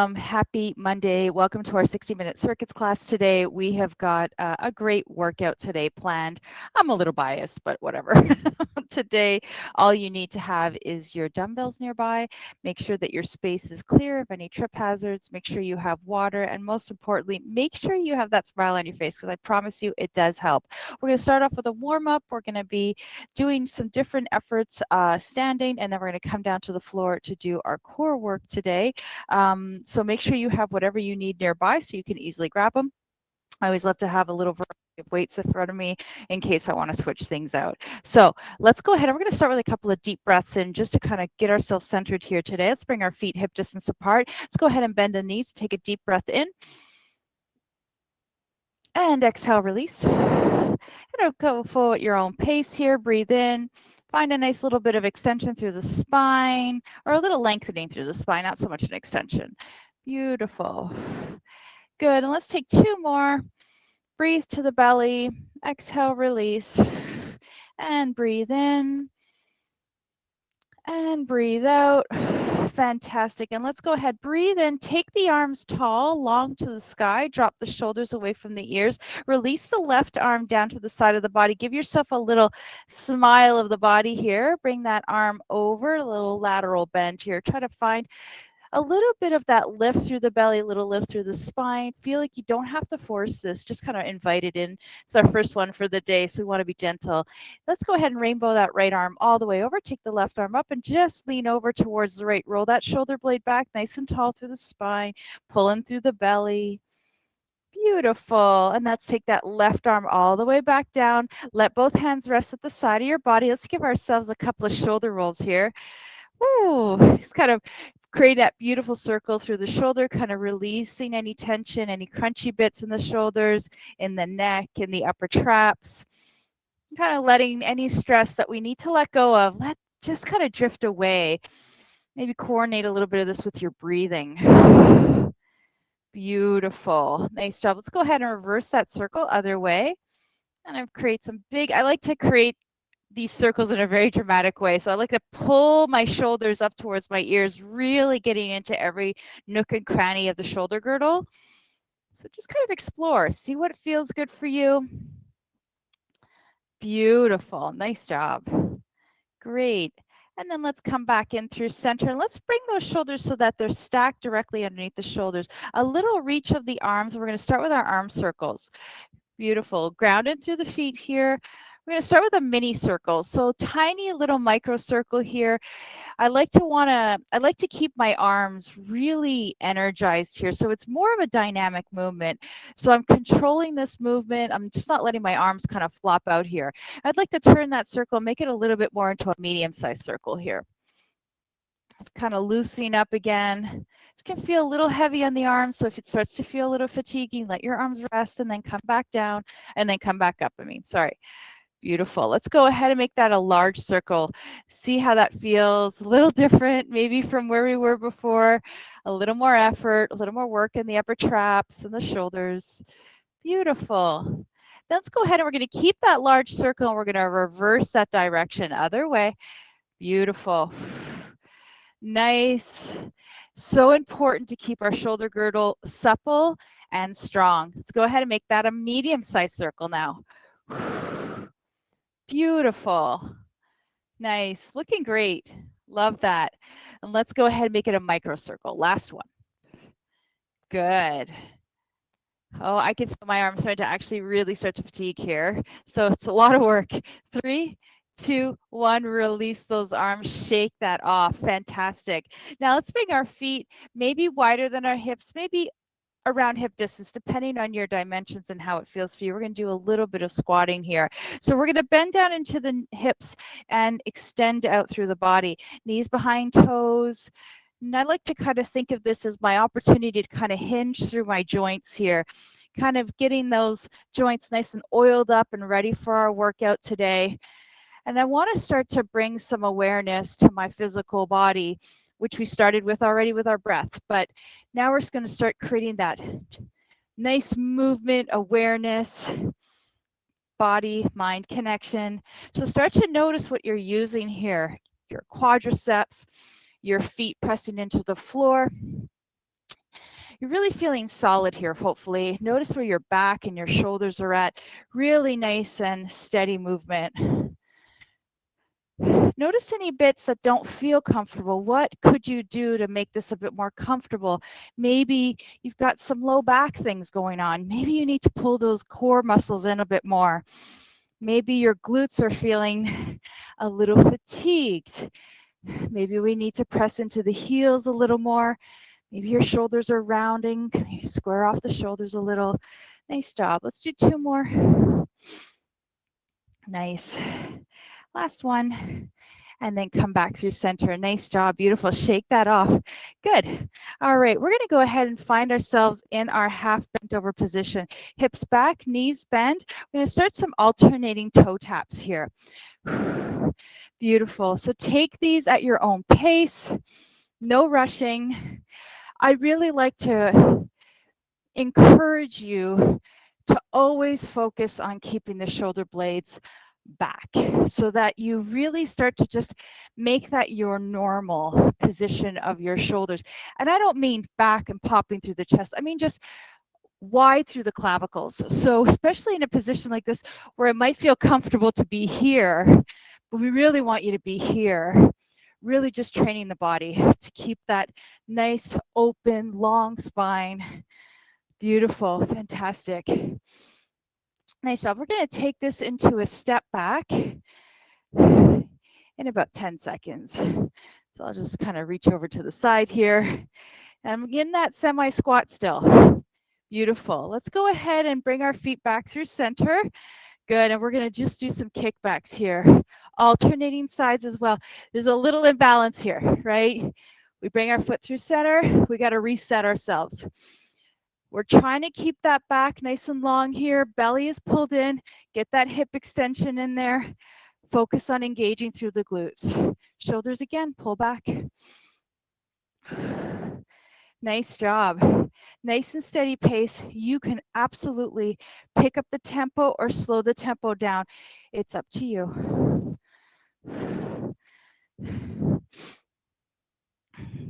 Happy Monday. Welcome to our 60-minute circuits class today. We have got a great workout today planned. I'm a little biased, but whatever. Today, all you need to have is your dumbbells nearby. Make sure that your space is clear of any trip hazards. Make sure you have water. And most importantly, make sure you have that smile on your face because I promise you it does help. We're going to start off with a warm-up. We're going to be doing some different efforts standing, and then we're going to come down to the floor to do our core work today. So make sure you have whatever you need nearby so you can easily grab them. I always love to have a little variety of weights in front of me in case I want to switch things out. So let's go ahead. And we're going to start with a couple of deep breaths in just to kind of get ourselves centered here today. Let's bring our feet hip distance apart. Let's go ahead and bend the knees. Take a deep breath in. And exhale, release. And go full at your own pace here. Breathe in. Find a nice little bit of extension through the spine, or a little lengthening through the spine, not so much an extension. Beautiful. Good. And let's take two more. Breathe to the belly. Exhale, release. And breathe in. And breathe out. Fantastic. And let's go ahead. Breathe in. Take the arms tall, long to the sky. Drop the shoulders away from the ears. Release the left arm down to the side of the body. Give yourself a little smile of the body here. Bring that arm over, a little lateral bend here. Try to find a little bit of that lift through the belly, a little lift through the spine. Feel like you don't have to force this, just kind of invite it in. It's our first one for the day, so we want to be gentle. Let's go ahead and rainbow that right arm all the way over. Take the left arm up and just lean over towards the right. Roll that shoulder blade back nice and tall through the spine, pulling through the belly. Beautiful. And let's take that left arm all the way back down. Let both hands rest at the side of your body. Let's give ourselves a couple of shoulder rolls here. Woo, just kind of create that beautiful circle through the shoulder, kind of releasing any tension, any crunchy bits in the shoulders, in the neck, in the upper traps. Kind of letting any stress that we need to let go of, just kind of drift away. Maybe coordinate a little bit of this with your breathing. Beautiful. Nice job. Let's go ahead and reverse that circle other way. And I've create some big, I like to create these circles in a very dramatic way. So I like to pull my shoulders up towards my ears, really getting into every nook and cranny of the shoulder girdle. So just kind of explore, see what feels good for you. Beautiful. Nice job. Great. And then let's come back in through center. And let's bring those shoulders so that they're stacked directly underneath the shoulders. A little reach of the arms. We're going to start with our arm circles. Beautiful. Grounded through the feet here. We're going to start with a mini circle. So tiny little micro circle here. I like to keep my arms really energized here. So it's more of a dynamic movement. So I'm controlling this movement. I'm just not letting my arms kind of flop out here. I'd like to turn that circle, make it a little bit more into a medium-sized circle here. It's kind of loosening up again. It's going to feel a little heavy on the arms. So if it starts to feel a little fatiguing, let your arms rest and then come back down and then come back up. Sorry. Beautiful. Let's go ahead and make that a large circle. See how that feels. A little different, maybe from where we were before. A little more effort, a little more work in the upper traps and the shoulders. Beautiful. Then let's go ahead and we're going to keep that large circle and we're going to reverse that direction. Other way. Beautiful. Nice. So important to keep our shoulder girdle supple and strong. Let's go ahead and make that a medium-sized circle now. Beautiful. Nice. Looking great. Love that. And let's go ahead and make it a micro circle. Last one. Good. Oh, I can feel my arms starting to actually really start to fatigue here. So it's a lot of work. 3, 2, 1, release those arms, shake that off. Fantastic. Now let's bring our feet maybe wider than our hips, maybe around hip distance, depending on your dimensions and how it feels for you. We're going to do a little bit of squatting here. So we're going to bend down into the hips and extend out through the body. Knees behind toes. And I like to kind of think of this as my opportunity to kind of hinge through my joints here, kind of getting those joints nice and oiled up and ready for our workout today. And I want to start to bring some awareness to my physical body, which we started with already with our breath. But now we're just going to start creating that nice movement, awareness, body-mind connection. So start to notice what you're using here. Your quadriceps, your feet pressing into the floor. You're really feeling solid here, hopefully. Notice where your back and your shoulders are at. Really nice and steady movement. Notice any bits that don't feel comfortable. What could you do to make this a bit more comfortable? Maybe you've got some low back things going on. Maybe you need to pull those core muscles in a bit more. Maybe your glutes are feeling a little fatigued. Maybe we need to press into the heels a little more. Maybe your shoulders are rounding. Square off the shoulders a little. Nice job. Let's do 2 more. Nice. Last one. And then come back through center. Nice job. Beautiful. Shake that off. Good. All right. We're going to go ahead and find ourselves in our half bent over position. Hips back, knees bend. We're going to start some alternating toe taps here. Beautiful. So take these at your own pace. No rushing. I really like to encourage you to always focus on keeping the shoulder blades back so that you really start to just make that your normal position of your shoulders. And I don't mean back and popping through the chest. I mean just wide through the clavicles. So especially in a position like this where it might feel comfortable to be here, but we really want you to be here. Really just training the body to keep that nice, open, long spine. Beautiful, fantastic. Nice job. We're going to take this into a step back in about 10 seconds. So I'll just kind of reach over to the side here. And I'm getting that semi-squat still. Beautiful. Let's go ahead and bring our feet back through center. Good. And we're going to just do some kickbacks here. Alternating sides as well. There's a little imbalance here, right? We bring our foot through center. We got to reset ourselves. We're trying to keep that back nice and long here. Belly is pulled in. Get that hip extension in there. Focus on engaging through the glutes. Shoulders again, pull back. Nice job. Nice and steady pace. You can absolutely pick up the tempo or slow the tempo down. It's up to you.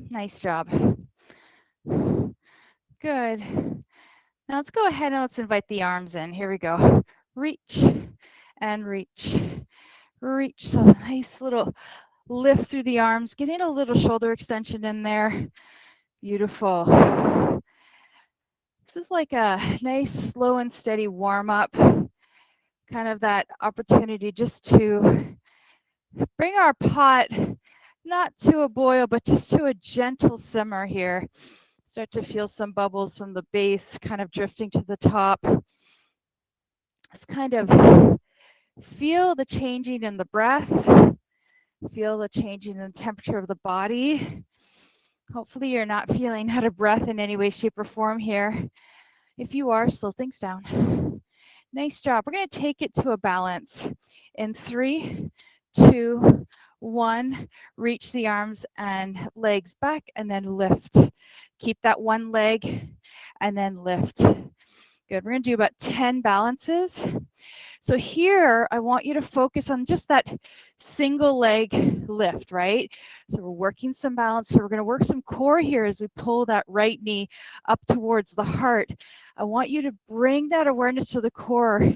Nice job. Good. Now let's go ahead and let's invite the arms in. Here we go. Reach and reach. Reach. So nice little lift through the arms. Getting a little shoulder extension in there. Beautiful. This is like a nice slow and steady warm up. Kind of that opportunity just to bring our pot not to a boil, but just to a gentle simmer here. Start to feel some bubbles from the base kind of drifting to the top. Just kind of feel the changing in the breath. Feel the changing in the temperature of the body. Hopefully you're not feeling out of breath in any way, shape, or form here. If you are, slow things down. Nice job. We're going to take it to a balance. In 3, 2, 1, reach the arms and legs back and then lift. Keep that one leg and then lift. Good. We're going to do about 10 balances. So here, I want you to focus on just that single leg lift, right? So we're working some balance. So we're going to work some core here as we pull that right knee up towards the heart. I want you to bring that awareness to the core,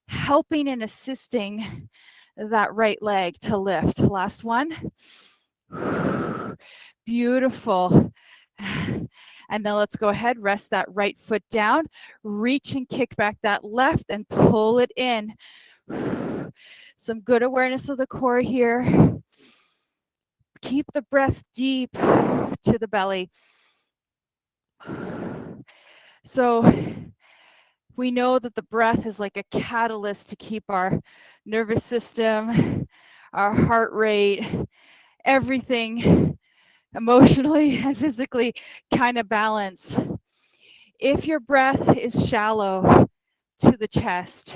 helping and assisting that right leg to lift. Last one. Beautiful. And then let's go ahead, rest that right foot down, reach and kick back that left and pull it in. Some good awareness of the core here. Keep the breath deep to the belly. So we know that the breath is like a catalyst to keep our nervous system, our heart rate, everything emotionally and physically kind of balance. If your breath is shallow to the chest,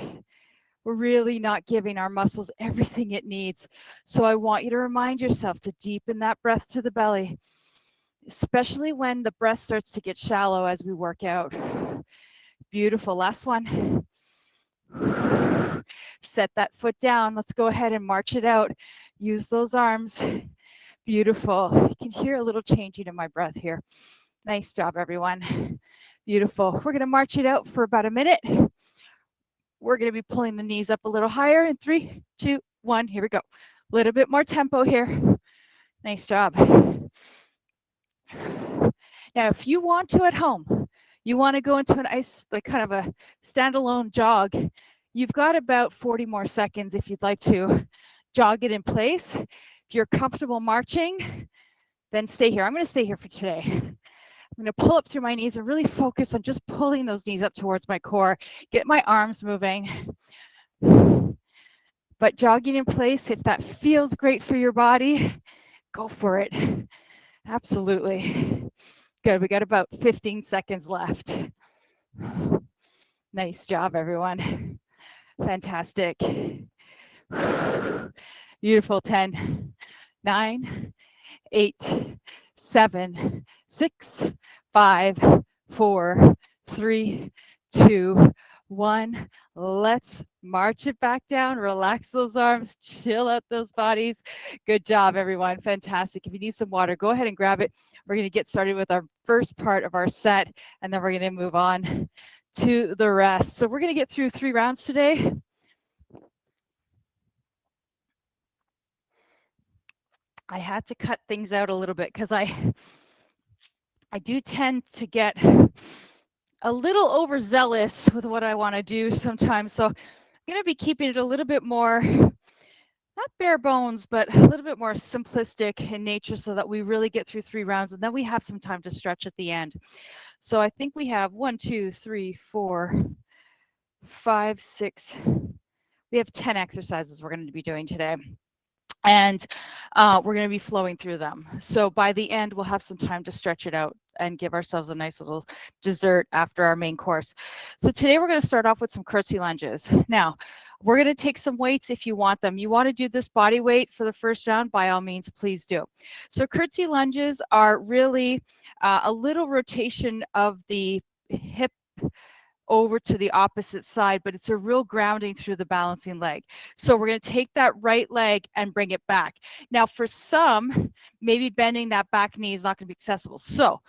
we're really not giving our muscles everything it needs. So I want you to remind yourself to deepen that breath to the belly, especially when the breath starts to get shallow as we work out. Beautiful. Last one. Set that foot down. Let's go ahead and march it out. Use those arms. Beautiful. You can hear a little changing in my breath here. Nice job, everyone. Beautiful. We're going to march it out for about a minute. We're going to be pulling the knees up a little higher in 3, 2, 1. Here we go. A little bit more tempo here. Nice job. Now, if you want to at home, you want to go into an ice, like kind of a standalone jog, you've got about 40 more seconds if you'd like to jog it in place. If you're comfortable marching, then stay here. I'm going to stay here for today. I'm going to pull up through my knees and really focus on just pulling those knees up towards my core, get my arms moving. But jogging in place, if that feels great for your body, go for it. Absolutely. Good. We got about 15 seconds left. Nice job, everyone. Fantastic. Beautiful. 10, 9, 8, 7, 6, 5, 4, 3, 2, 1. Let's march it back down. Relax those arms, chill out those bodies. Good job, everyone. Fantastic. If you need some water, go ahead and grab it. We're going to get started with our first part of our set, and then we're going to move on to the rest. So we're going to get through 3 rounds today. I had to cut things out a little bit because I do tend to get a little overzealous with what I want to do sometimes. So I'm going to be keeping it a little bit more, not bare bones, but a little bit more simplistic in nature so that we really get through 3 rounds and then we have some time to stretch at the end. So I think we have 1, 2, 3, 4, 5, 6. We have 10 exercises we're going to be doing today. And we're going to be flowing through them. So by the end, we'll have some time to stretch it out and give ourselves a nice little dessert after our main course. So today we're going to start off with some curtsy lunges. Now, we're going to take some weights if you want them. You want to do this body weight for the first round, by all means, please do. So curtsy lunges are really a little rotation of the hip over to the opposite side, but it's a real grounding through the balancing leg. So we're going to take that right leg and bring it back. Now, for some, maybe bending that back knee is not going to be accessible. So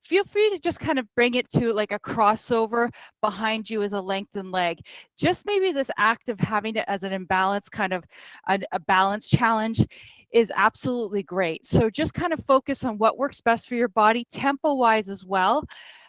feel free to just kind of bring it to like a crossover behind you with a lengthened leg. Just maybe this act of having it as an imbalance, kind of a balance challenge, is absolutely great. So just kind of focus on what works best for your body, tempo-wise as well.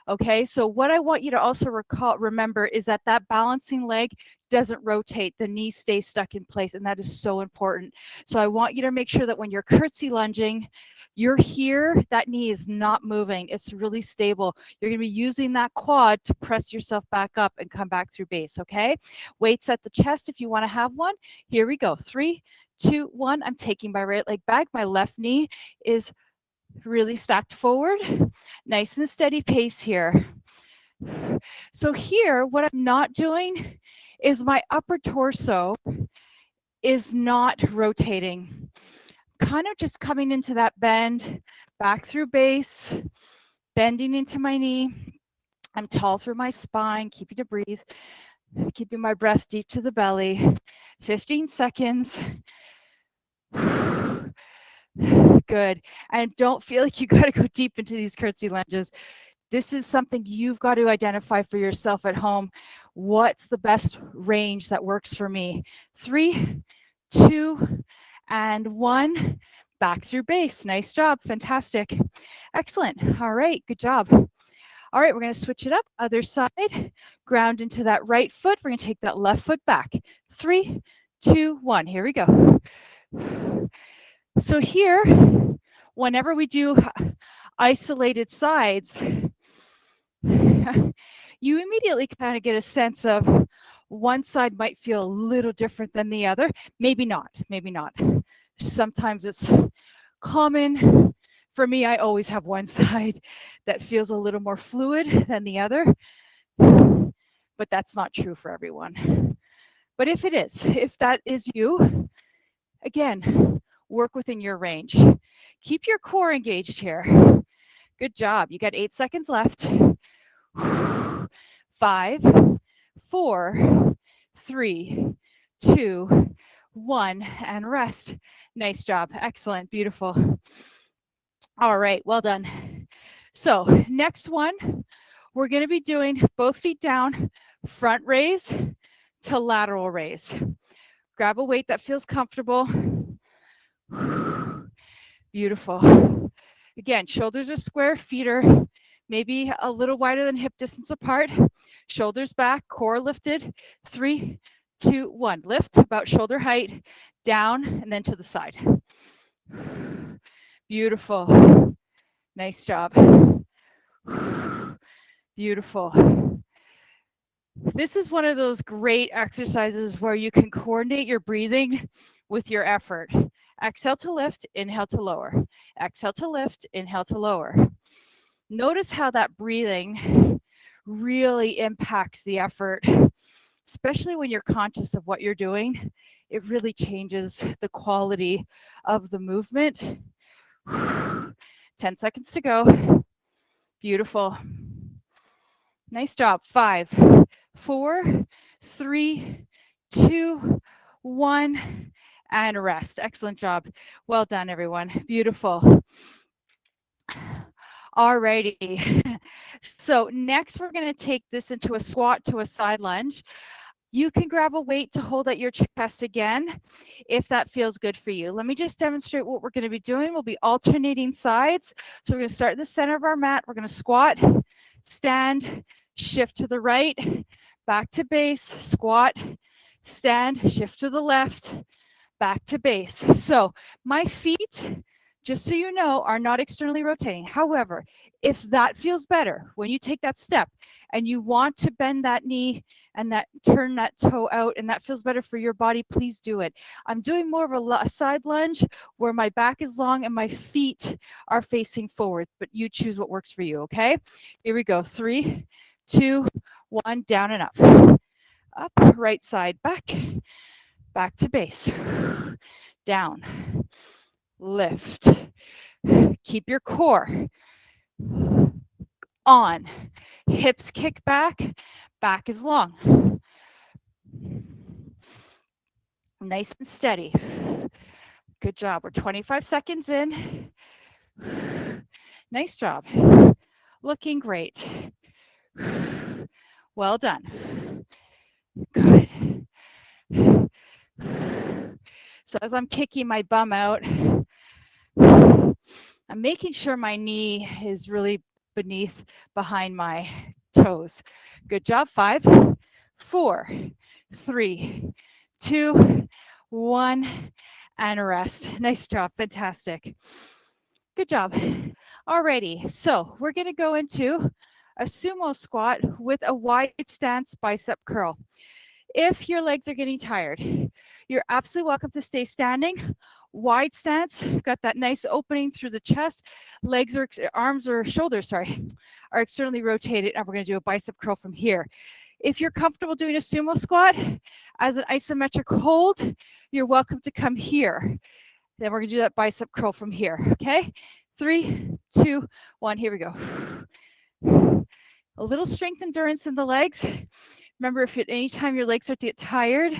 Okay, so what I want you to also remember is that that balancing leg doesn't rotate. The knee stays stuck in place, and that is so important. So I want you to make sure that when you're curtsy lunging, you're here, that knee is not moving. It's really stable. You're going to be using that quad to press yourself back up and come back through base, okay? Weights at the chest if you want to have one. Here we go. 3, 2, 1. I'm taking my right leg back. My left knee is really stacked forward. Nice and steady pace here. So here, what I'm not doing is my upper torso is not rotating. Kind of just coming into that bend, back through base, bending into my knee. I'm tall through my spine, keeping to breathe, keeping my breath deep to the belly. 15 seconds. Good. And don't feel like you got to go deep into these curtsy lunges. This is something you've got to identify for yourself at home. What's the best range that works for me? 3, 2, and 1. Back through base. Nice job. Fantastic. Excellent. All right. Good job. All right. We're going to switch it up. Other side. Ground into that right foot. We're going to take that left foot back. 3, 2, 1. Here we go. So here, whenever we do isolated sides, you immediately kind of get a sense of one side might feel a little different than the other. Maybe not, maybe not. Sometimes it's common. For me, I always have one side that feels a little more fluid than the other, but that's not true for everyone. But if it is, if that is you, again, work within your range. Keep your core engaged here. Good job. You got 8 seconds left. 5, 4, 3, 2, 1, and rest. Nice job. Excellent. Beautiful. All right. Well done. So next one, we're going to be doing both feet down, front raise to lateral raise. Grab a weight that feels comfortable. Beautiful. Again, shoulders are square, feet are maybe a little wider than hip distance apart. Shoulders back, core lifted. 3, 2, 1. Lift about shoulder height, down, and then to the side. Beautiful. Nice job. Beautiful. This is one of those great exercises where you can coordinate your breathing with your effort. Exhale to lift, inhale to lower. Exhale to lift, inhale to lower. Notice how that breathing really impacts the effort, especially when you're conscious of what you're doing. It really changes the quality of the movement. 10 seconds to go. Beautiful. Nice job. 5, 4, 3, 2, 1, and rest. Excellent job. Well done, everyone. Beautiful. Alrighty. So next we're going to take this into a squat to a side lunge. You can grab a weight to hold at your chest again, if that feels good for you. Let me just demonstrate what we're going to be doing. We'll be alternating sides. So we're going to start in the center of our mat. We're going to squat, stand, shift to the right, back to base, squat, stand, shift to the left, back to base. So my feet, just so you know, are not externally rotating. However, if that feels better, when you take that step and you want to bend that knee and that turn that toe out and that feels better for your body, please do it. I'm doing more of a side lunge where my back is long and my feet are facing forward, but you choose what works for you, okay? Here we go. 3, 2, 1, down and up. Up, right side, back to base. Down, lift. Keep your core on. Hips kick back is long. Nice and steady. Good job. We're 25 seconds in. Nice job. Looking great. Well done. Good. So as I'm kicking my bum out, I'm making sure my knee is really behind my toes. Good job. 5, 4, 3, 2, 1, and rest. Nice job. Fantastic. Good job. Alrighty, so we're going to go into a sumo squat with a wide stance bicep curl. If your legs are getting tired, you're absolutely welcome to stay standing. Wide stance, got that nice opening through the chest. Arms or shoulders, are externally rotated, and we're going to do a bicep curl from here. If you're comfortable doing a sumo squat as an isometric hold, you're welcome to come here. Then we're going to do that bicep curl from here, okay? 3, 2, 1, here we go. A little strength endurance in the legs. Remember, if at any time your legs start to get tired,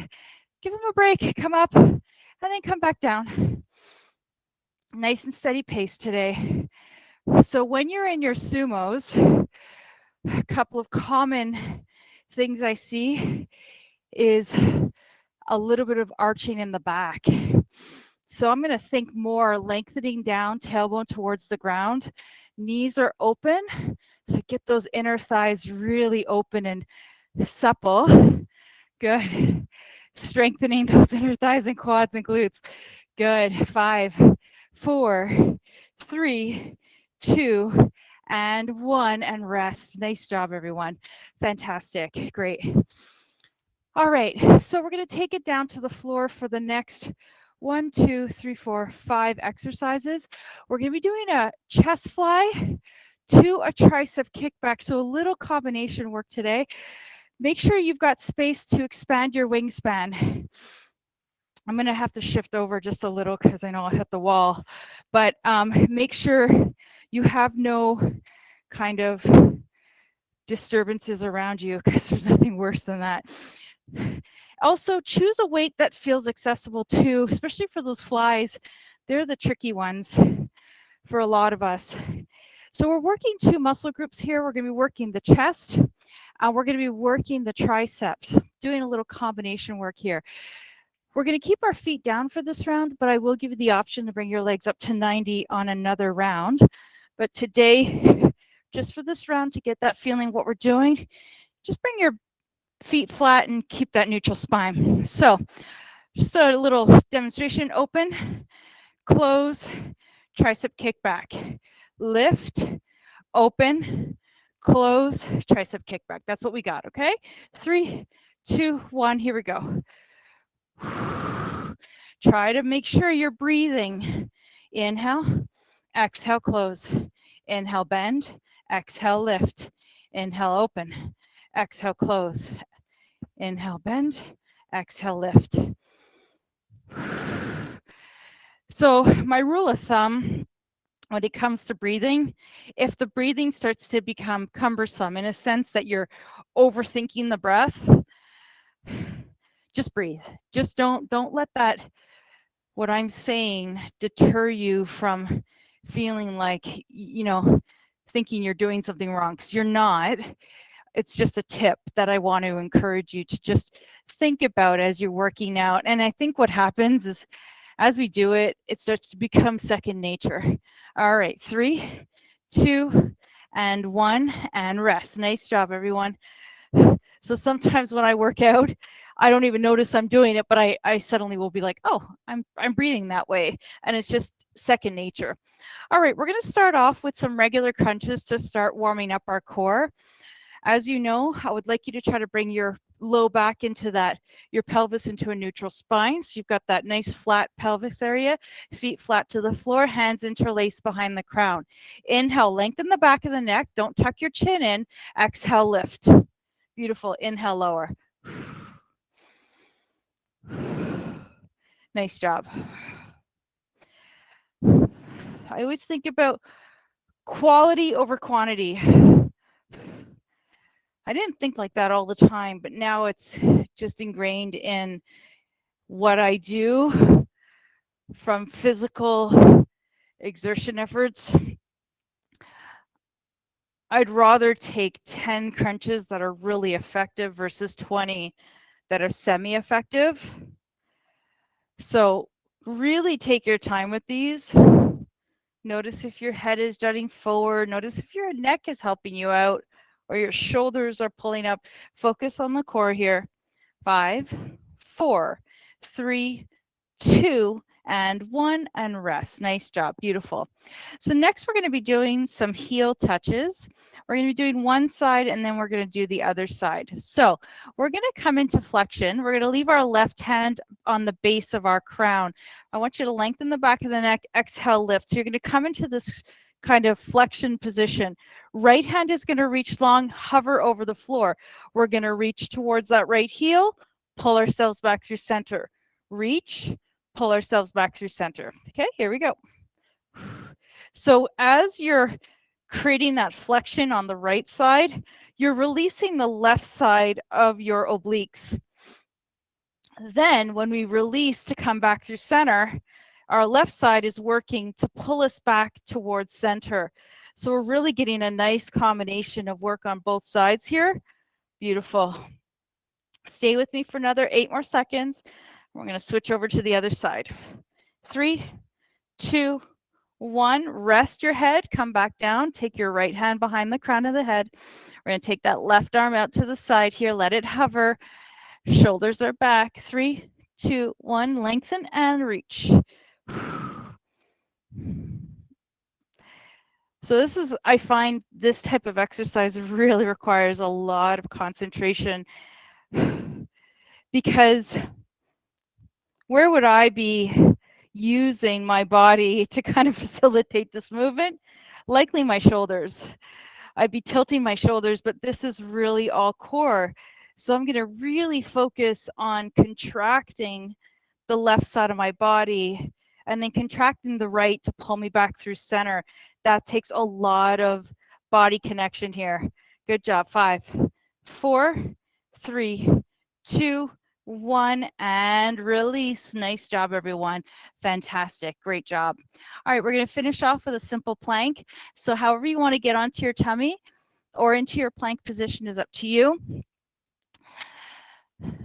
give them a break, come up, and then come back down. Nice and steady pace today. So when you're in your sumos, a couple of common things I see is a little bit of arching in the back. So I'm going to think more lengthening down, tailbone towards the ground. Knees are open, so get those inner thighs really open and supple. Good. Strengthening those inner thighs and quads and glutes. Good. 5, 4, 3, 2, and 1, and rest. Nice job, everyone. Fantastic. Great. All right, so we're going to take it down to the floor for the next 1, 2, 3, 4, 5 exercises. We're going to be doing a chest fly to a tricep kickback, so a little combination work today. Make sure you've got space to expand your wingspan. I'm going to have to shift over just a little because I know I'll hit the wall, but make sure you have no kind of disturbances around you, because there's nothing worse than that. Also, choose a weight that feels accessible too, especially for those flies. They're the tricky ones for a lot of us. So we're working two muscle groups here. We're going to be working the chest. We're going to be working the triceps, doing a little combination work here. We're going to keep our feet down for this round, but I will give you the option to bring your legs up to 90 on another round. But today, just for this round, to get that feeling what we're doing, just bring your feet flat and keep that neutral spine. So just a little demonstration. Open, close, tricep kickback. Lift, open, close, tricep kickback. That's what we got, okay? 3, 2, 1, here we go. Try to make sure you're breathing. Inhale, exhale, close. Inhale, bend, exhale, lift. Inhale, open, exhale, close. Inhale, bend, exhale, lift. So my rule of thumb when it comes to breathing, if the breathing starts to become cumbersome in a sense that you're overthinking the breath, just breathe. Just don't let that, what I'm saying, deter you from feeling like, thinking you're doing something wrong, because you're not. It's just a tip that I want to encourage you to just think about as you're working out. And I think what happens is as we do it, it starts to become second nature. All right, 3, 2, and 1, and rest. Nice job, everyone. So sometimes when I work out, I don't even notice I'm doing it, but I suddenly will be like, oh, I'm breathing that way. And it's just second nature. All right, we're going to start off with some regular crunches to start warming up our core. As you know, I would like you to try to bring your low back into that, your pelvis into a neutral spine. So you've got that nice flat pelvis area, feet flat to the floor, hands interlaced behind the crown. Inhale, lengthen the back of the neck. Don't tuck your chin in. Exhale, lift. Beautiful. Inhale, lower. Nice job. I always think about quality over quantity. I didn't think like that all the time, but now it's just ingrained in what I do from physical exertion efforts. I'd rather take 10 crunches that are really effective versus 20 that are semi-effective. So really take your time with these. Notice if your head is jutting forward. Notice if your neck is helping you out or your shoulders are pulling up. Focus on the core here. 5, 4, 3, 2, and 1, and rest. Nice job. Beautiful. So next we're going to be doing some heel touches. We're going to be doing one side and then we're going to do the other side. So we're going to come into flexion. We're going to leave our left hand on the base of our crown. I want you to lengthen the back of the neck. Exhale, lift. So you're going to come into this kind of flexion position. Right hand is going to reach long, hover over the floor. We're going to reach towards that right heel, pull ourselves back through center. Reach, pull ourselves back through center. Okay, here we go. So as you're creating that flexion on the right side, you're releasing the left side of your obliques. Then when we release to come back through center, our left side is working to pull us back towards center. So we're really getting a nice combination of work on both sides here. Beautiful. Stay with me for another 8 more seconds. We're going to switch over to the other side. 3, 2, 1. Rest your head. Come back down. Take your right hand behind the crown of the head. We're going to take that left arm out to the side here. Let it hover. Shoulders are back. 3, 2, 1. Lengthen and reach. So this is, I find this type of exercise really requires a lot of concentration because where would I be using my body to kind of facilitate this movement? Likely my shoulders. I'd be tilting my shoulders, but this is really all core. So I'm going to really focus on contracting the left side of my body and then contracting the right to pull me back through center. That takes a lot of body connection here. Good job. 5, 4, 3, 2, 1, and release. Nice job, everyone. Fantastic. Great job. All right, we're going to finish off with a simple plank. So however you want to get onto your tummy or into your plank position is up to you.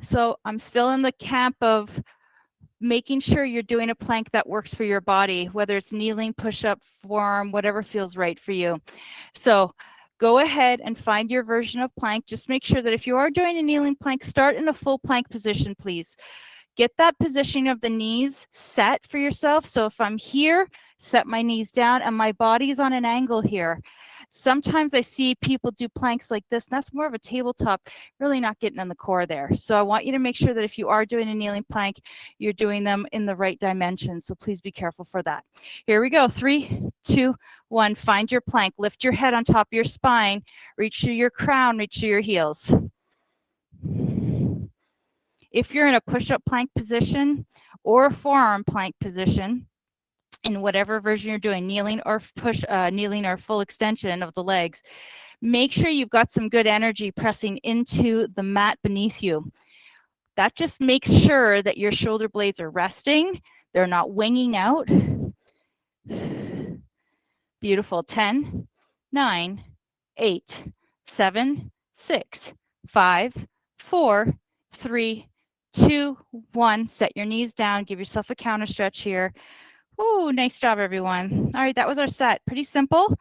So I'm still in the camp of making sure you're doing a plank that works for your body, whether it's kneeling, push-up, forearm, whatever feels right for you. So go ahead and find your version of plank. Just make sure that if you are doing a kneeling plank, start in a full plank position, please. Get that positioning of the knees set for yourself. So if I'm here, set my knees down and my body's on an angle here. Sometimes I see people do planks like this, and that's more of a tabletop, really not getting in the core there. So I want you to make sure that if you are doing a kneeling plank, you're doing them in the right dimension. So please be careful for that. Here we go. 3, 2, 1. Find your plank. Lift your head on top of your spine. Reach through your crown. Reach through your heels. If you're in a push-up plank position or a forearm plank position, in whatever version you're doing, kneeling or kneeling or full extension of the legs, make sure you've got some good energy pressing into the mat beneath you. That just makes sure that your shoulder blades are resting. They're not winging out. Beautiful. 10, 9, 8, 7, 6, 5, 4, 3, 2, 1. Set your knees down. Give yourself a counter stretch here. Oh, nice job, everyone. All right, that was our set. Pretty simple.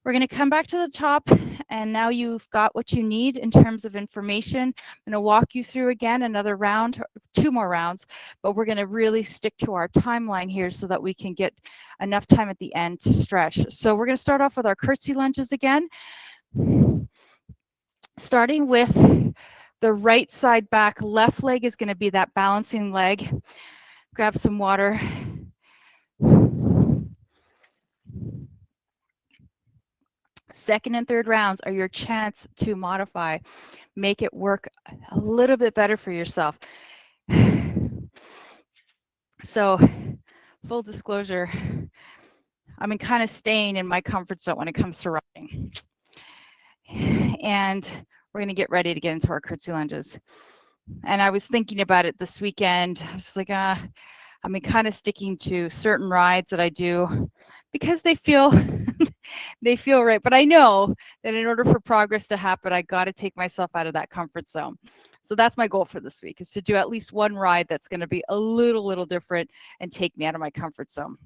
We're going to come back to the top, and now you've got what you need in terms of information. I'm going to walk you through again another round, 2 more rounds, but we're going to really stick to our timeline here so that we can get enough time at the end to stretch. So we're going to start off with our curtsy lunges again, starting with the right side back. Left leg is going to be that balancing leg. Grab some water. Second and third rounds are your chance to modify, make it work a little bit better for yourself. So, full disclosure, I'm kind of staying in my comfort zone when it comes to riding. And we're going to get ready to get into our curtsy lunges. And I was thinking about it this weekend. I was like, I'm kind of sticking to certain rides that I do because they feel they feel right. But I know that in order for progress to happen, I got to take myself out of that comfort zone. So that's my goal for this week, is to do at least one ride that's going to be a little different and take me out of my comfort zone.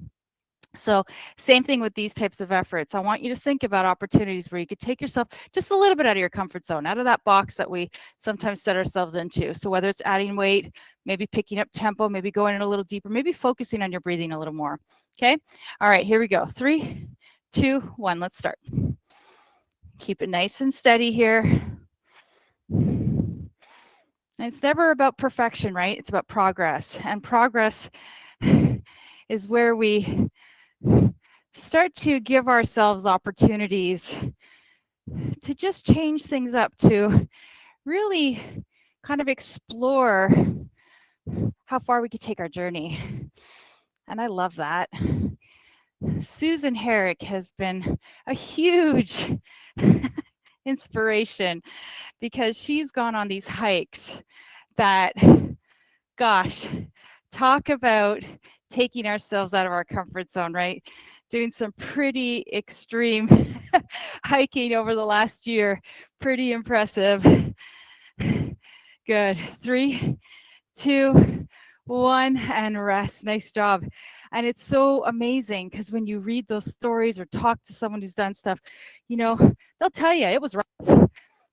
So same thing with these types of efforts. I want you to think about opportunities where you could take yourself just a little bit out of your comfort zone, out of that box that we sometimes set ourselves into. So whether it's adding weight, maybe picking up tempo, maybe going in a little deeper, maybe focusing on your breathing a little more. Okay. All right, here we go. 3, 2, 1. Let's start. Keep it nice and steady here. And it's never about perfection, right? It's about progress. And progress is where we start to give ourselves opportunities to just change things up, to really kind of explore how far we could take our journey. And I love that. Susan Herrick has been a huge inspiration because she's gone on these hikes that, gosh, talk about taking ourselves out of our comfort zone, right? Doing some pretty extreme hiking over the last year. Pretty impressive. Good. 3, 2, 1, and rest. Nice job. And it's so amazing because when you read those stories or talk to someone who's done stuff, they'll tell you it was rough,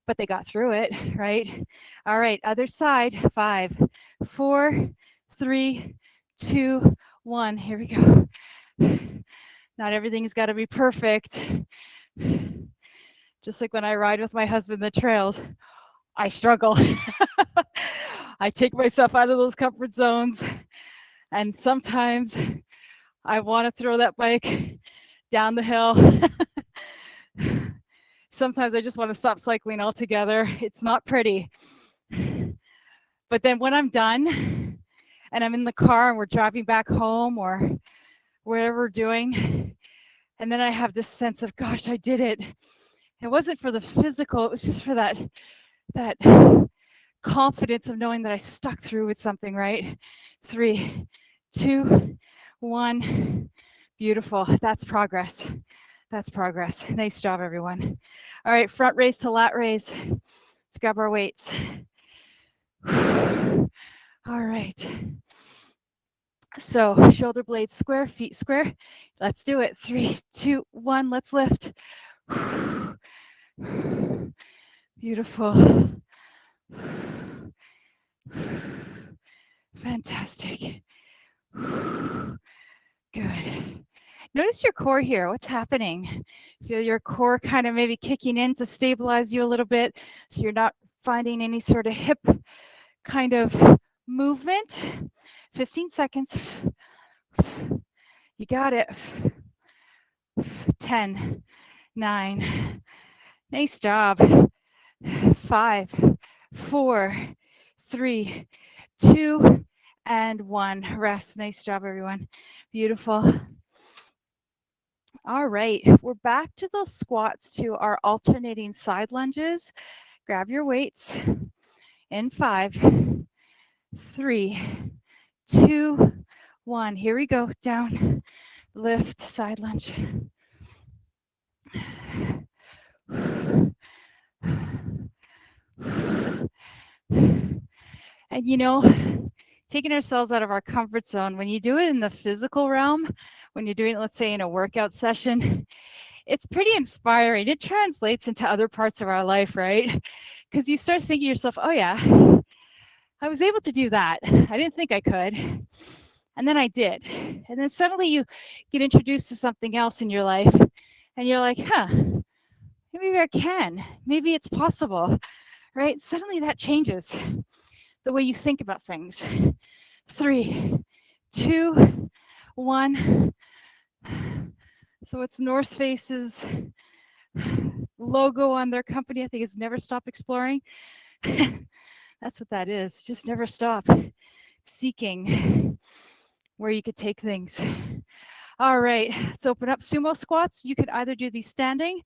but they got through it, right? All right, other side. 5, 4, 3, 2, 1. Here we go. Not everything's got to be perfect. Just like when I ride with my husband the trails, I struggle. I take myself out of those comfort zones. And sometimes I want to throw that bike down the hill. Sometimes I just want to stop cycling altogether. It's not pretty. But then when I'm done and I'm in the car and we're driving back home or whatever we're doing, and then I have this sense of, gosh, I did it. It wasn't for the physical, it was just for that confidence of knowing that I stuck through with something, right? 3, 2, 1. Beautiful. That's progress. That's progress. Nice job, everyone. All right, front raise to lat raise. Let's grab our weights. All right. So shoulder blades square, feet square. Let's do it. 3, 2, 1. Let's lift. Beautiful. Fantastic. Good. Notice your core here. What's happening? Feel your core kind of maybe kicking in to stabilize you a little bit so you're not finding any sort of hip kind of movement. 15 seconds. You got it. 10, 9. Nice job. 5, 4, 3, 2, and 1. Rest. Nice job, everyone. Beautiful. All right, we're back to those squats, to our alternating side lunges. Grab your weights in 5, 3, 2, 1. Here we go. Down, lift, side lunge. And you know, taking ourselves out of our comfort zone, when you do it in the physical realm, when you're doing it, let's say in a workout session, it's pretty inspiring. It translates into other parts of our life, right? Because you start thinking to yourself, oh yeah, I was able to do that. I didn't think I could. And then I did. And then suddenly you get introduced to something else in your life and you're like, huh, maybe I can. Maybe it's possible, right? Suddenly that changes the way you think about things. 3, 2, 1. So it's North Face's logo on their company, I think, is Never Stop Exploring. That's what that is. Just never stop seeking where you could take things. All right, let's open up sumo squats. You could either do these standing,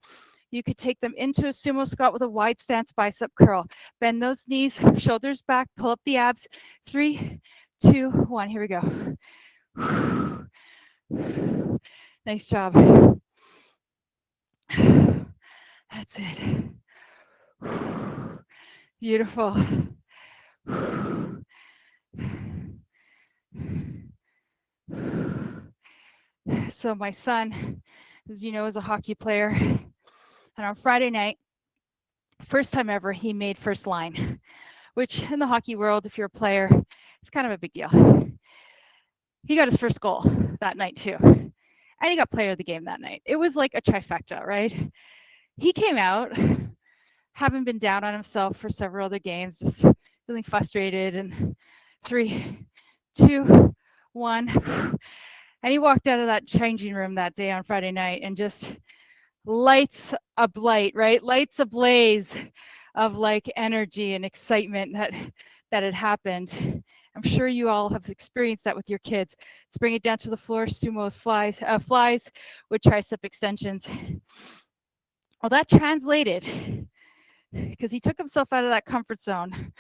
you could take them into a sumo squat with a wide stance bicep curl. Bend those knees, shoulders back, pull up the abs. 3, 2, 1. Here we go. Nice job. That's it. Beautiful. So my son, as you know, is a hockey player. And on Friday night, first time ever, he made first line, which in the hockey world, if you're a player, it's kind of a big deal. He got his first goal that night too. And he got player of the game that night. It was like a trifecta, right? He came out, having been down on himself for several other games, just feeling frustrated. And 3, 2, 1. And he walked out of that changing room that day on Friday night and just lights ablight, right? Lights ablaze of like energy and excitement that had happened. I'm sure you all have experienced that with your kids. Let's bring it down to the floor. Sumo's flies with tricep extensions. Well, that translated because he took himself out of that comfort zone.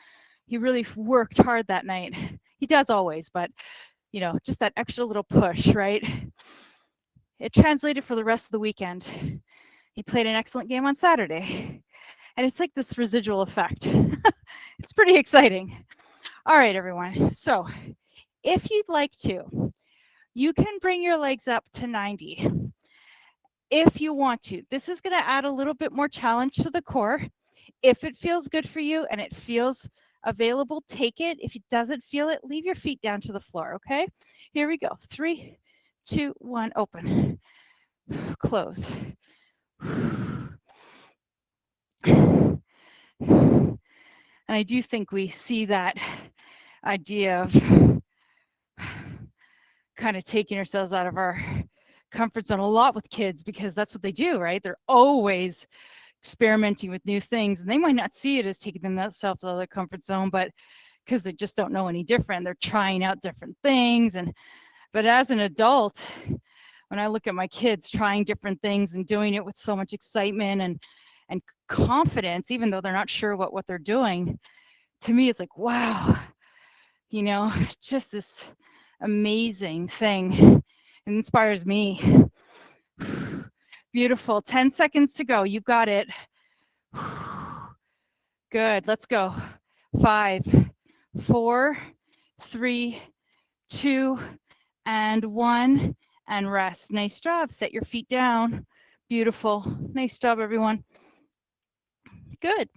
He really worked hard that night. He does always, but you know, just that extra little push, right? It translated for the rest of the weekend. He played an excellent game on Saturday. And it's like this residual effect. It's pretty exciting. All right, everyone. So if you'd like to, you can bring your legs up to 90 if you want to. This is going to add a little bit more challenge to the core. If it feels good for you and it feels available, take it. If it doesn't feel it, leave your feet down to the floor, okay? Here we go. 3, 2, 1, open. Close. And I do think we see that idea of kind of taking ourselves out of our comfort zone a lot with kids because that's what they do, right? They're always experimenting with new things and they might not see it as taking themselves out of their comfort zone, but because they just don't know any different, they're trying out different things. But as an adult, when I look at my kids trying different things and doing it with so much excitement and confidence, even though they're not sure what they're doing, to me, it's like, wow, you know, just this amazing thing. It inspires me. Beautiful. 10 seconds to go. You've got it. Good. Let's go. 5, 4, 3, 2, and 1. And rest. Nice job. Set your feet down. Beautiful. Nice job, everyone. Good.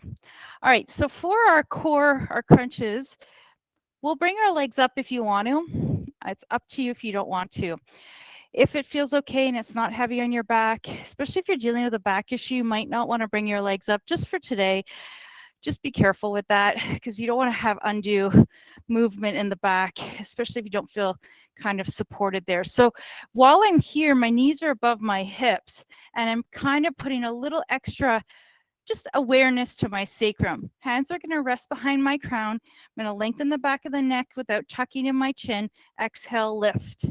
All right. So for our core, our crunches, we'll bring our legs up if you want to. It's up to you if you don't want to. If it feels okay and it's not heavy on your back, especially if you're dealing with a back issue, you might not want to bring your legs up just for today. Just be careful with that because you don't want to have undue movement in the back, especially if you don't feel kind of supported there. So while I'm here, my knees are above my hips and I'm kind of putting a little extra just awareness to my sacrum. Hands are going to rest behind my crown. I'm going to lengthen the back of the neck without tucking in my chin. Exhale, lift.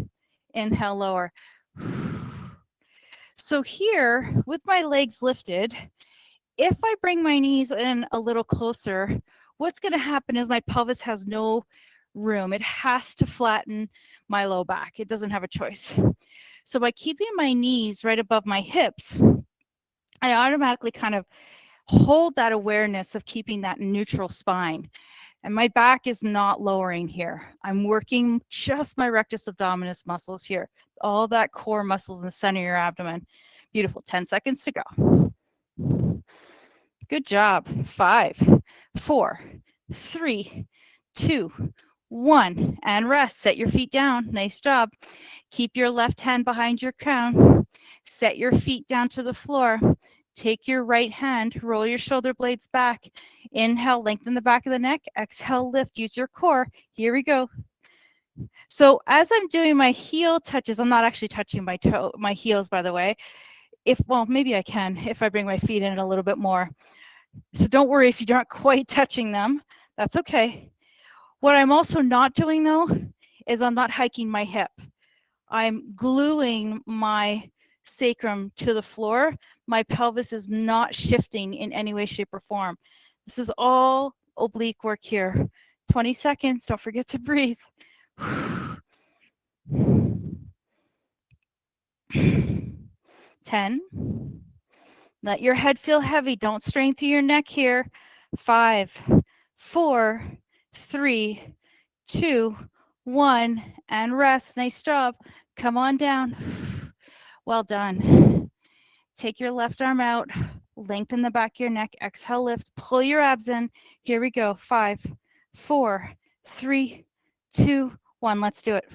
Inhale, lower. So here, with my legs lifted, if I bring my knees in a little closer, what's going to happen is my pelvis has no room. It has to flatten my low back. It doesn't have a choice. So by keeping my knees right above my hips, I automatically kind of hold that awareness of keeping that neutral spine. And my back is not lowering here. I'm working just my rectus abdominis muscles here, all that core muscles in the center of your abdomen. Beautiful. 10 seconds to go. Good job. 5, 4, 3, 2, 1. And rest. Set your feet down. Nice job. Keep your left hand behind your crown. Set your feet down to the floor. Take your right hand, roll your shoulder blades back. Inhale, lengthen the back of the neck. Exhale, lift. Use your core. Here we go. So as I'm doing my heel touches, I'm not actually touching my heels, by the way. Well, maybe I can if I bring my feet in a little bit more. So don't worry if you aren't quite touching them. That's okay. What I'm also not doing, though, is I'm not hiking my hip. I'm gluing my sacrum to the floor. My pelvis is not shifting in any way, shape, or form. This is all oblique work here. 20 seconds. Don't forget to breathe. 10. Let your head feel heavy. Don't strain through your neck here. 5, 4, 3, 2, 1, and rest. Nice job. Come on down. Well done. Take your left arm out. Lengthen the back of your neck. Exhale, lift. Pull your abs in. Here we go. 5, 4, 3, 2, 1. Let's do it.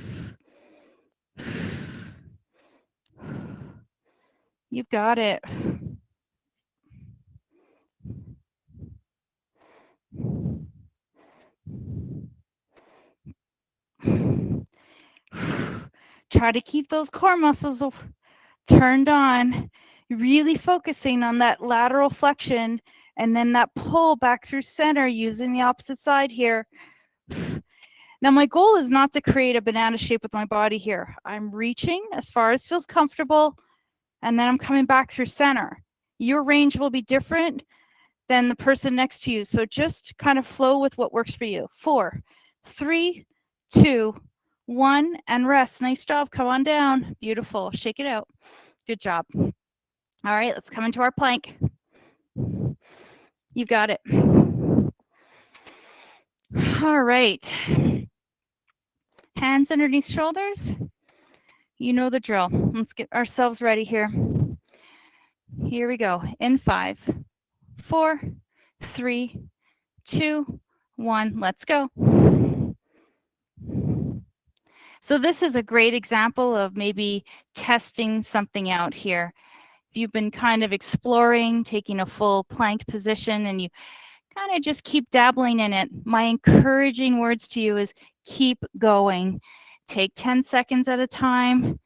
You've got it. Try to keep those core muscles turned on, really focusing on that lateral flexion and then that pull back through center using the opposite side here. Now, my goal is not to create a banana shape with my body here. I'm reaching as far as feels comfortable, and then I'm coming back through center. Your range will be different than the person next to you, so just kind of flow with what works for you. 4, 3, 2, 1, and rest. Nice job. Come on down. Beautiful. Shake it out. Good job. All right, let's come into our plank. You've got it. All right. Hands underneath shoulders. You know the drill. Let's get ourselves ready here. Here we go. In 5, 4, 3, 2, 1. Let's go. So this is a great example of maybe testing something out here. If you've been kind of exploring, taking a full plank position, and you kind of just keep dabbling in it, my encouraging words to you is keep going. Take 10 seconds at a time,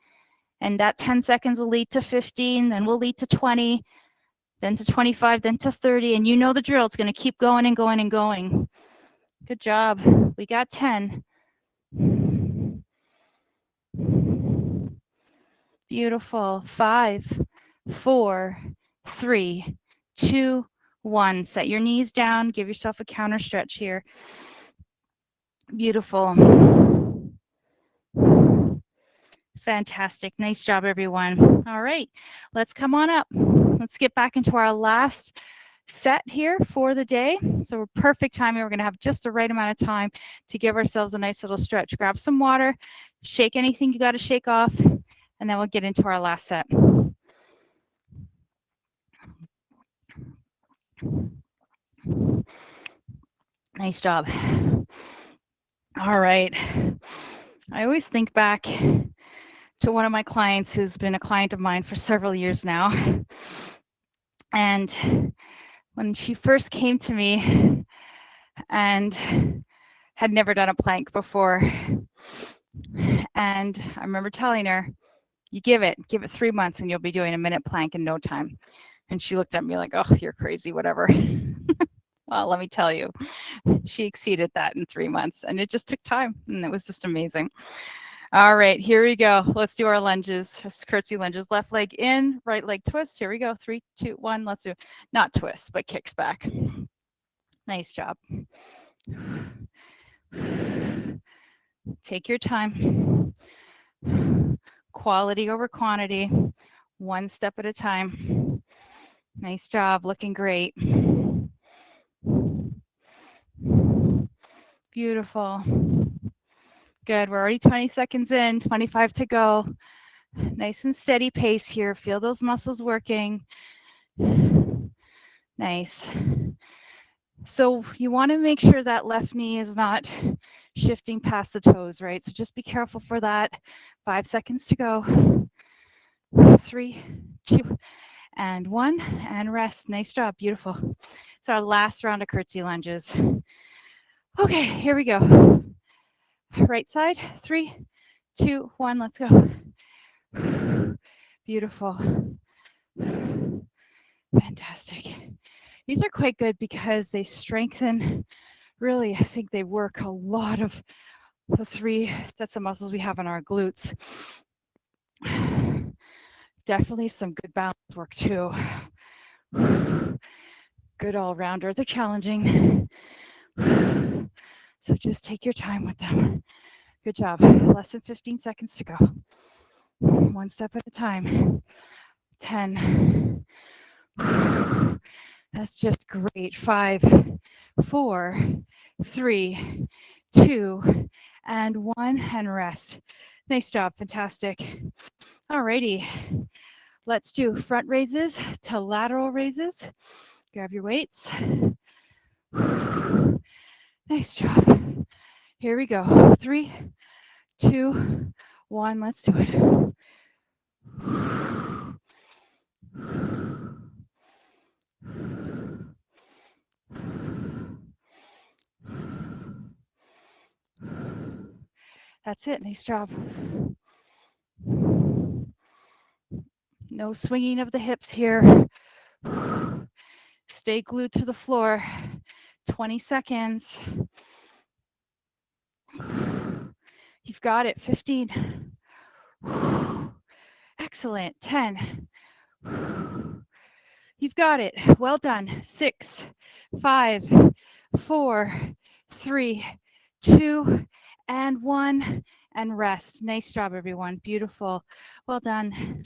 and that 10 seconds will lead to 15, then will lead to 20, then to 25, then to 30, and you know the drill. It's going to keep going and going and going. Good job. We got 10. Beautiful. 5, 4, 3, 2, 1. Set your knees down. Give yourself a counter stretch here. Beautiful. Fantastic. Nice job, everyone. All right, let's come on up. Let's get back into our last set here for the day. So we're perfect timing. We're going to have just the right amount of time to give ourselves a nice little stretch. Grab some water, shake anything you got to shake off, and then we'll get into our last set. Nice job. All right. I always think back to one of my clients who's been a client of mine for several years now. And when she first came to me and had never done a plank before, and I remember telling her, you give it 3 months and you'll be doing a minute plank in no time. And she looked at me like, oh, you're crazy, whatever. Well, let me tell you, she exceeded that in 3 months, and it just took time, and it was just amazing. All right, here we go. Let's do our lunges, curtsy lunges. Left leg in, right leg twist. Here we go. 3, 2, 1. Let's do not twist, but kicks back. Nice job. Take your time. Quality over quantity. One step at a time. Nice job. Looking great. Beautiful. Good. We're already 20 seconds in, 25 to go. Nice and steady pace here. Feel those muscles working. Nice. So you want to make sure that left knee is not shifting past the toes, right? So just be careful for that. 5 seconds to go. 3, 2, and 1, and rest. Nice job. Beautiful. It's our last round of curtsy lunges. Okay, here we go. Right side. 3, 2, 1. Let's go. Beautiful. Fantastic. These are quite good because they strengthen, really, I think they work a lot of the 3 sets of muscles we have in our glutes. Definitely some good balance work too. Good all-rounder. They're challenging. So just take your time with them. Good job. Less than 15 seconds to go. One step at a time. 10. That's just great. 5, 4, 3, 2, and 1, and rest. Nice job. Fantastic. All righty. Let's do front raises to lateral raises. Grab your weights. Nice job. Here we go. 3, 2, 1. Let's do it. That's it. Nice job. No swinging of the hips here. Stay glued to the floor. 20 seconds. You've got it. 15. Excellent. 10. You've got it. Well done. 6, 5, 4, 3, 2, and 1, and rest. Nice job, everyone. Beautiful. Well done.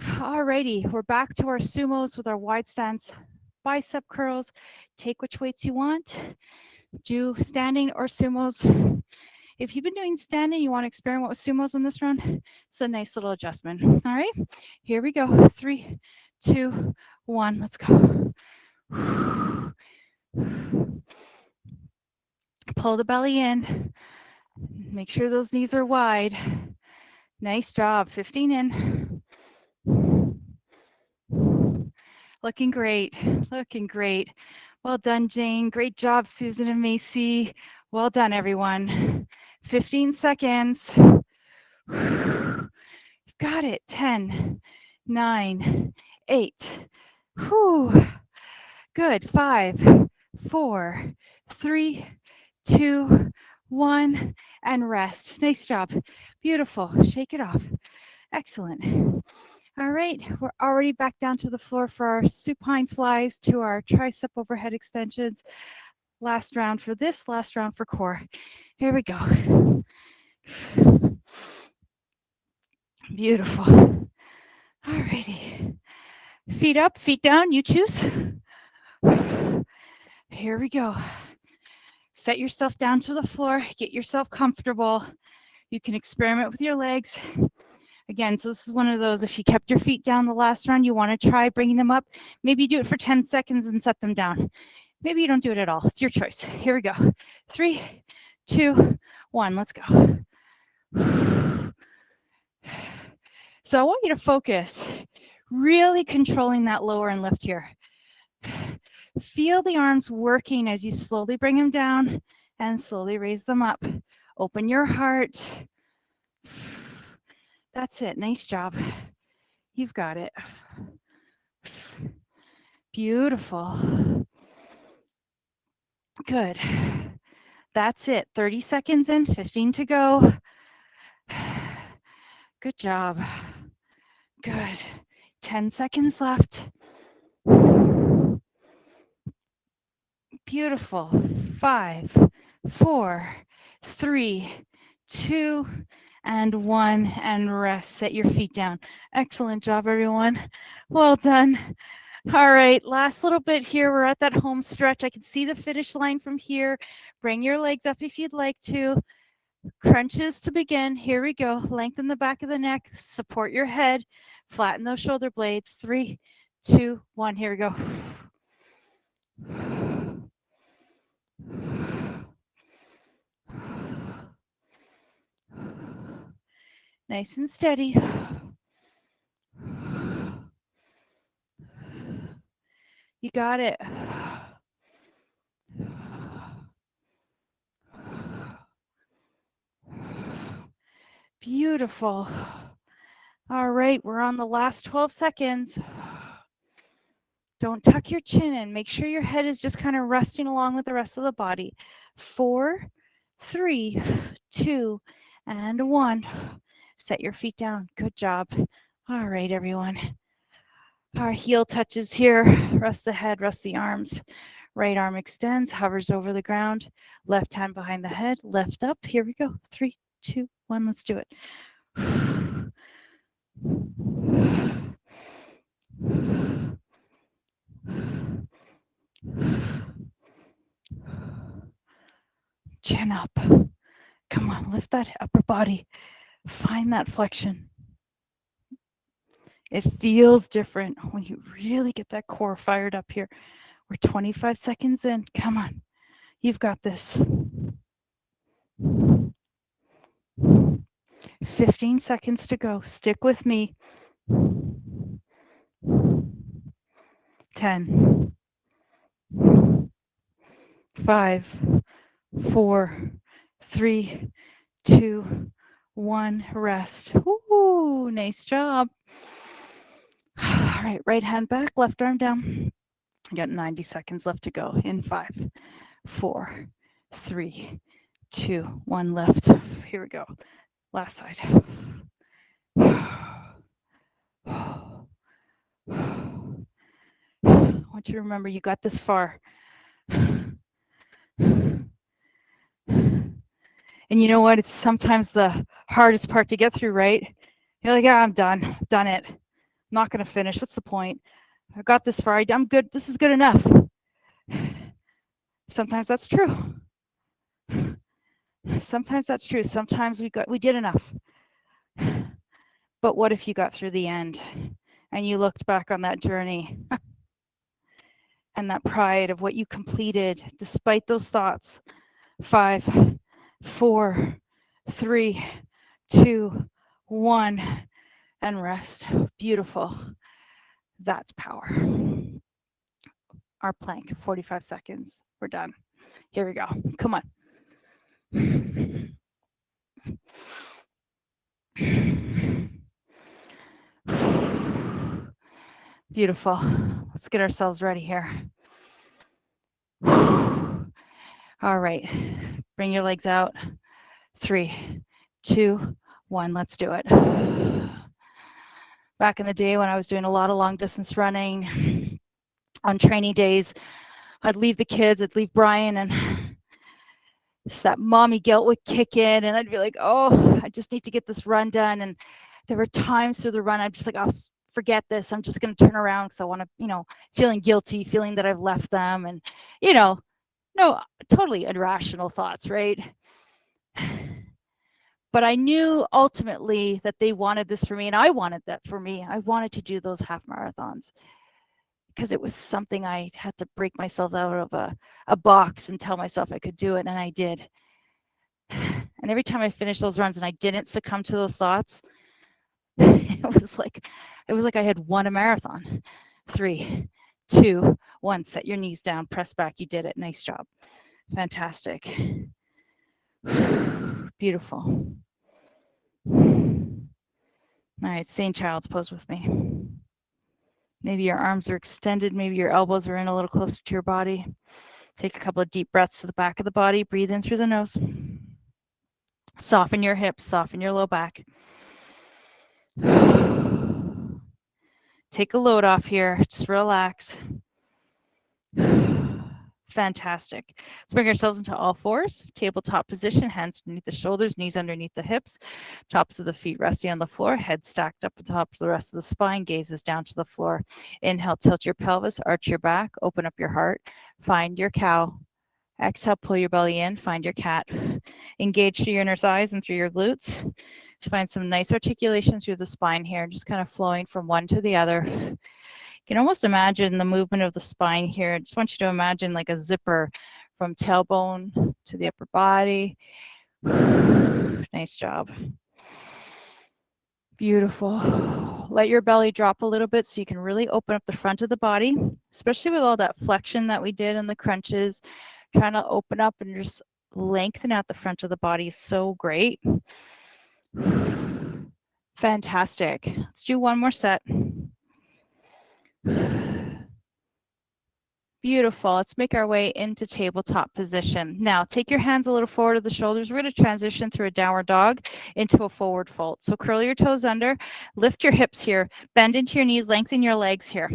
Alrighty, we're back to our sumos with our wide stance bicep curls. Take which weights you want. Do standing or sumos. If you've been doing standing, you want to experiment with sumos in this round, it's a nice little adjustment. All right, here we go. 3, 2, 1, let's go. Pull the belly in. Make sure those knees are wide. Nice job. 15 in. Looking great. Looking great. Well done, Jane. Great job, Susan and Macy. Well done, everyone. 15 seconds. You've got it. 10, 9, 8. Whew. Good. 5, 4, 3, 2, 1, and rest. Nice job. Beautiful. Shake it off. Excellent. All right, we're already back down to the floor for our supine flies to our tricep overhead extensions. Last round for this, last round for core. Here we go. Beautiful. All righty. Feet up, feet down, you choose. Here we go. Set yourself down to the floor, get yourself comfortable. You can experiment with your legs. Again, so this is one of those, if you kept your feet down the last round, you want to try bringing them up. Maybe do it for 10 seconds and set them down. Maybe you don't do it at all. It's your choice. Here we go. 3, 2, 1. Let's go. So I want you to focus, really controlling that lower and lift here. Feel the arms working as you slowly bring them down and slowly raise them up. Open your heart. That's it. Nice job. You've got it. Beautiful. Good. That's it. 30 seconds in, 15 to go. Good job. Good. 10 seconds left. Beautiful. 5, 4, 3, 2, and 1, and rest. Set your feet down. Excellent job, everyone. Well done. All right, last little bit here. We're at that home stretch. I can see the finish line from here. Bring your legs up if you'd like to. Crunches to begin. Here we go. Lengthen the back of the neck. Support your head. Flatten those shoulder blades. 3, 2, 1. Here we go. Nice and steady. You got it. Beautiful. All right, we're on the last 12 seconds. Don't tuck your chin in. Make sure your head is just kind of resting along with the rest of the body. 4, 3, 2, and 1. Set your feet down. Good job. All right, everyone. Our heel touches here. Rest the head, rest the arms. Right arm extends, hovers over the ground. Left hand behind the head. Lift up. Here we go. 3, 2, 1. Let's do it. Chin up. Come on, lift that upper body. Find that flexion. It feels different when you really get that core fired up here. We're 25 seconds in. Come on. You've got this. 15 seconds to go. Stick with me. 10, 5, 4, 3, 2, 1. Rest. Ooh, nice job. All right, right hand back, left arm down. You got 90 seconds left to go. In 5, 4, 3, 2, 1. Left. Here we go. Last side. I want you to remember you got this far. And you know what? It's sometimes the hardest part to get through, right? You're like, I'm done. I've done it. I'm not going to finish. What's the point? I got this far. I'm good. This is good enough. Sometimes that's true. Sometimes that's true. Sometimes we did enough. But what if you got through the end and you looked back on that journey and that pride of what you completed despite those thoughts? 5, 4, 3, 2, 1, and rest. Beautiful. That's power. Our plank, 45 seconds. We're done. Here we go. Come on. Beautiful. Let's get ourselves ready here. All right. Bring your legs out. 3, 2, 1. Let's do it. Back in the day when I was doing a lot of long distance running on training days, I'd leave the kids, I'd leave Brian, and just that mommy guilt would kick in, and I'd be like, oh, I just need to get this run done. And there were times through the run, I'm just like, I'll forget this. I'm just going to turn around because I want to, feeling guilty, feeling that I've left them. And, no, totally irrational thoughts, right? But I knew ultimately that they wanted this for me, and I wanted that for me. I wanted to do those half marathons because it was something I had to break myself out of a box and tell myself I could do it, and I did. And every time I finished those runs and I didn't succumb to those thoughts, it was like I had won a marathon. 3, 2, 1. Set your knees down, press back. You did it. Nice job. Fantastic. Beautiful. All right, same child's pose with me. Maybe your arms are extended. Maybe your elbows are in a little closer to your body. Take a couple of deep breaths to the back of the body. Breathe in through the nose. Soften your hips, soften your low back. Take a load off here. Just relax. Fantastic. Let's bring ourselves into all fours. Tabletop position, hands underneath the shoulders, knees underneath the hips, tops of the feet resting on the floor, head stacked up atop the rest of the spine, gazes down to the floor. Inhale, tilt your pelvis, arch your back, open up your heart, find your cow. Exhale, pull your belly in, find your cat. Engage through your inner thighs and through your glutes. To find some nice articulation through the spine here, just kind of flowing from one to the other. You can almost imagine the movement of the spine here. I just want you to imagine like a zipper from tailbone to the upper body. Nice job. Beautiful. Let your belly drop a little bit so you can really open up the front of the body, especially with all that flexion that we did in the crunches. Trying to open up and just lengthen out the front of the body is so great. Fantastic. Let's do one more set. Beautiful. Let's make our way into tabletop position. Now, take your hands a little forward of the shoulders. We're going to transition through a downward dog into a forward fold. So curl your toes under, lift your hips here, bend into your knees, lengthen your legs here.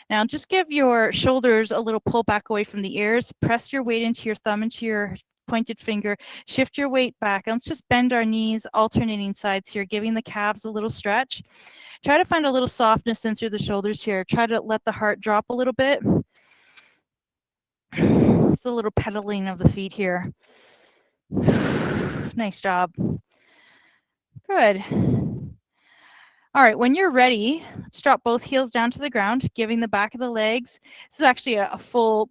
Now, just give your shoulders a little pull back away from the ears. Press your weight into your thumb, into your pointed finger. Shift your weight back. And let's just bend our knees, alternating sides here, giving the calves a little stretch. Try to find a little softness in through the shoulders here. Try to let the heart drop a little bit. It's a little pedaling of the feet here. Nice job. Good. All right, when you're ready, let's drop both heels down to the ground, giving the back of the legs. This is actually a full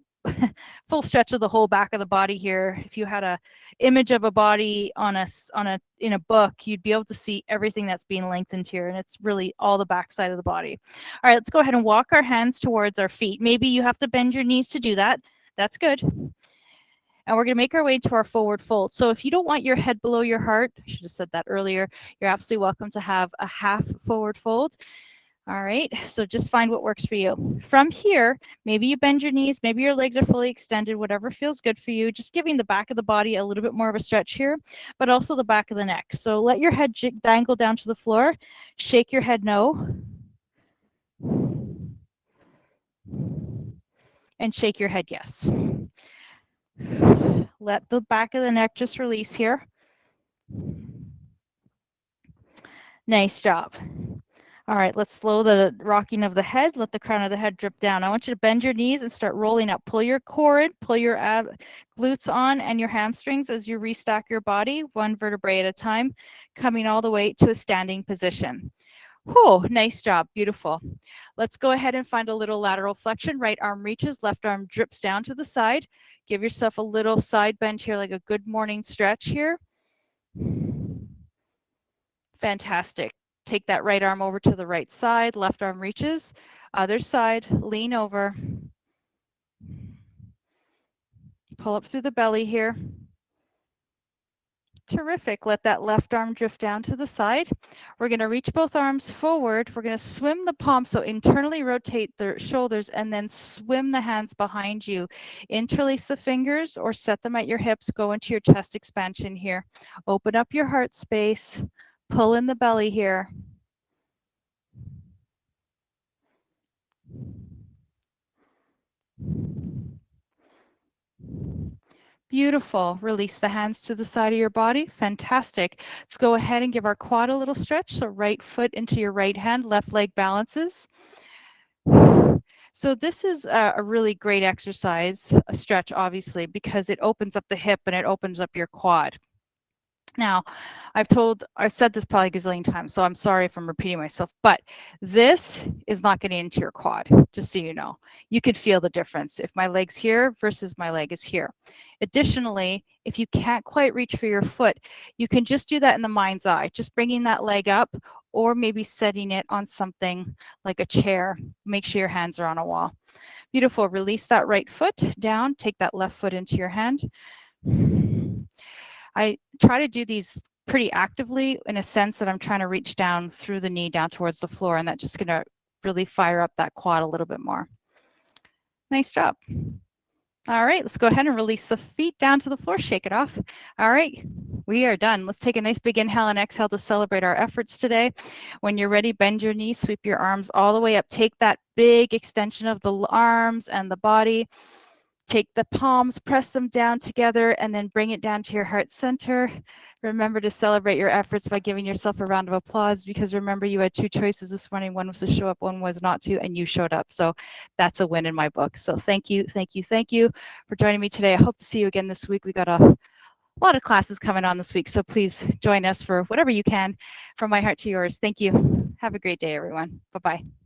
stretch of the whole back of the body here. If you had a image of a body in a book, you'd be able to see everything that's being lengthened here, and it's really all the back side of the body. All right, let's go ahead and walk our hands towards our feet. Maybe you have to bend your knees to do that. That's good. And we're going to make our way to our forward fold. So if you don't want your head below your heart, I should have said that earlier, you're absolutely welcome to have a half forward fold. All right, so just find what works for you. From here, maybe you bend your knees, maybe your legs are fully extended, whatever feels good for you, just giving the back of the body a little bit more of a stretch here, but also the back of the neck. So let your head dangle down to the floor, shake your head no, and shake your head yes. Let the back of the neck just release here. Nice job. All right, let's slow the rocking of the head. Let the crown of the head drip down. I want you to bend your knees and start rolling up. Pull your core in, pull your glutes on and your hamstrings as you restack your body, one vertebrae at a time, coming all the way to a standing position. Whew, nice job. Beautiful. Let's go ahead and find a little lateral flexion. Right arm reaches, left arm drips down to the side. Give yourself a little side bend here, like a good morning stretch here. Fantastic. Take that right arm over to the right side, left arm reaches, other side, lean over. Pull up through the belly here. Terrific. Let that left arm drift down to the side. We're going to reach both arms forward. We're going to swim the palms, so internally rotate the shoulders and then swim the hands behind you. Interlace the fingers or set them at your hips. Go into your chest expansion here. Open up your heart space. Pull in the belly here. Beautiful. Release the hands to the side of your body. Fantastic. Let's go ahead and give our quad a little stretch. So right foot into your right hand, left leg balances. So this is a really great exercise, a stretch, obviously, because it opens up the hip and it opens up your quad. Now, I've said this probably a gazillion times, so I'm sorry if I'm repeating myself, but this is not getting into your quad, just so you know. You could feel the difference if my leg's here versus my leg is here. Additionally, if you can't quite reach for your foot, you can just do that in the mind's eye, just bringing that leg up or maybe setting it on something like a chair. Make sure your hands are on a wall. Beautiful. Release that right foot down, take that left foot into your hand. I try to do these pretty actively in a sense that I'm trying to reach down through the knee down towards the floor, and that's just going to really fire up that quad a little bit more. Nice job. All right, let's go ahead and release the feet down to the floor. Shake it off. All right, we are done. Let's take a nice big inhale and exhale to celebrate our efforts today. When you're ready, bend your knees, sweep your arms all the way up. Take that big extension of the arms and the body. Take the palms, press them down together, and then bring it down to your heart center. Remember to celebrate your efforts by giving yourself a round of applause, because remember, you had two choices this morning. One was to show up, one was not to, and you showed up. So that's a win in my book. So thank you, thank you, thank you for joining me today. I hope to see you again this week. We got a lot of classes coming on this week, so please join us for whatever you can. From my heart to yours, thank you. Have a great day, everyone. Bye-bye.